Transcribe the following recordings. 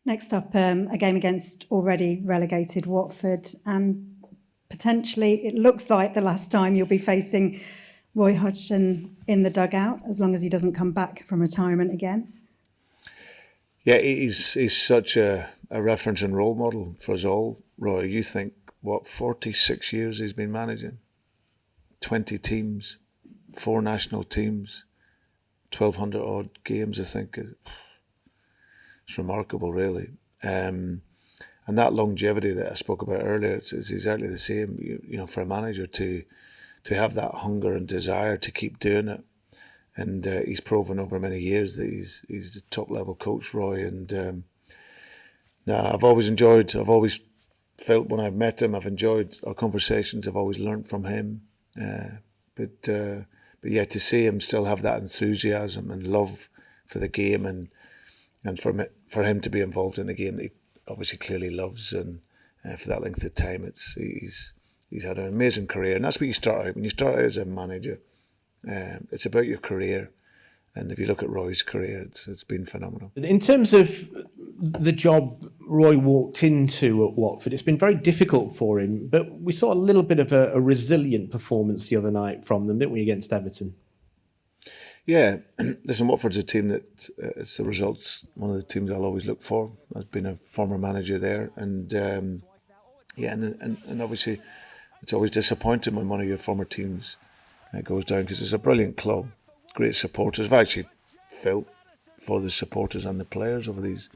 Next up, a game against already relegated Watford, and potentially it looks like the last time you'll be facing Roy Hodgson in the dugout, as long as he doesn't come back from retirement again. Yeah, he's such a reference and role model for us all. Roy, you think, 46 years he's been managing? 20 teams, 4 national teams, 1,200 odd games, I think. It's remarkable, really. And that longevity that I spoke about earlier, it's exactly the same. You know, for a manager to have that hunger and desire to keep doing it, and he's proven over many years that he's the top level coach, Roy. And I've always felt when I've met him, I've enjoyed our conversations. I've always learned from him. But yeah, to see him still have that enthusiasm and love for the game, and for him to be involved in a game that he obviously clearly loves, and for that length of time, he's had an amazing career. And that's what you start out. When you start out as a manager, it's about your career. And if you look at Roy's career, it's been phenomenal. In terms of the job Roy walked into at Watford, it's been very difficult for him, but we saw a little bit of a resilient performance the other night from them, didn't we, against Everton? Yeah, listen, Watford's a team that it's the results, one of the teams I'll always look for. I've been a former manager there, and and obviously it's always disappointing when one of your former teams goes down, because it's a brilliant club, great supporters. I've actually felt for the supporters and the players over these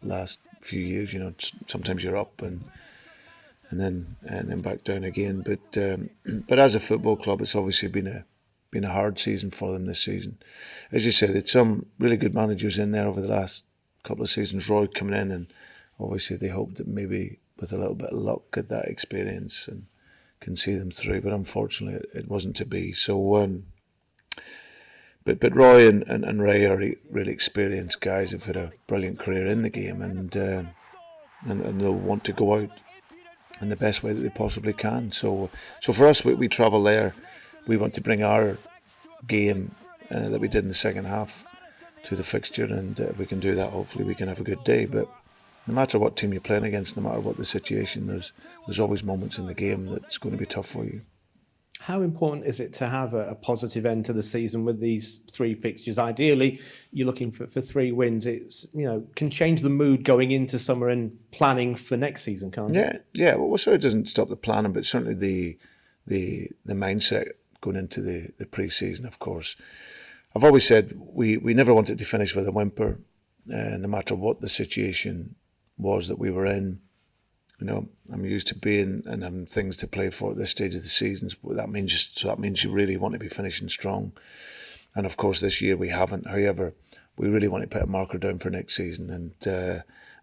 last few years. You know, sometimes you're up and then back down again. But as a football club, it's obviously been a hard season for them this season. As you said, it's some really good managers in there over the last couple of seasons. Roy coming in, and obviously they hoped that maybe with a little bit of luck, get that experience and can see them through. But unfortunately, it wasn't to be. So, but Roy and Ray are really experienced guys who've had a brilliant career in the game, and they'll want to go out in the best way that they possibly can. So for us, we travel there. We want to bring our game that we did in the second half to the fixture, and if we can do that, hopefully we can have a good day. But no matter what team you're playing against, no matter what the situation, there's always moments in the game that's going to be tough for you. How important is it to have a positive end to the season with these 3 fixtures? Ideally, you're looking for 3 wins. It's, you know, can change the mood going into summer and planning for next season, can't it? Yeah. Well, so it doesn't stop the planning, but certainly the mindset going into the pre-season, of course. I've always said we never wanted to finish with a whimper, no matter what the situation was that we were in. You know, I'm used to being and having things to play for at this stage of the seasons. That means you really want to be finishing strong. And of course, this year we haven't. However, we really want to put a marker down for next season, and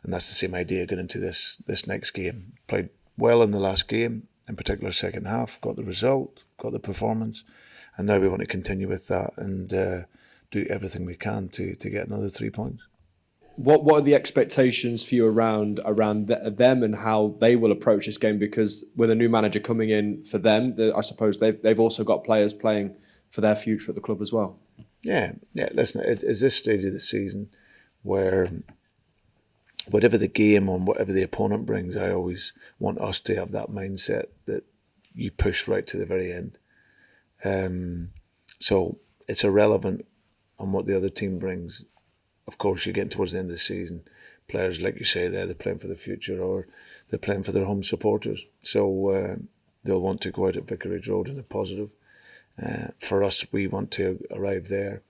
that's the same idea going into this next game. Played well in the last game, in particular second half, got the result, got the performance, and now we want to continue with that and do everything we can to get another 3 points. What are the expectations for you around them and how they will approach this game? Because with a new manager coming in for them, I suppose they've also got players playing for their future at the club as well. Yeah. Listen, it's this stage of the season where whatever the game or whatever the opponent brings, I always want us to have that mindset that you push right to the very end. So it's irrelevant on what the other team brings. Of course, you're getting towards the end of the season. Players, like you say, they're playing for the future, or they're playing for their home supporters. So they'll want to go out at Vicarage Road in a positive. For us, we want to arrive there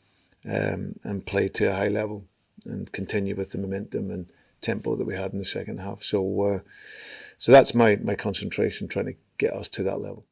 and play to a high level and continue with the momentum and tempo that we had in the second half. So that's my concentration, trying to get us to that level.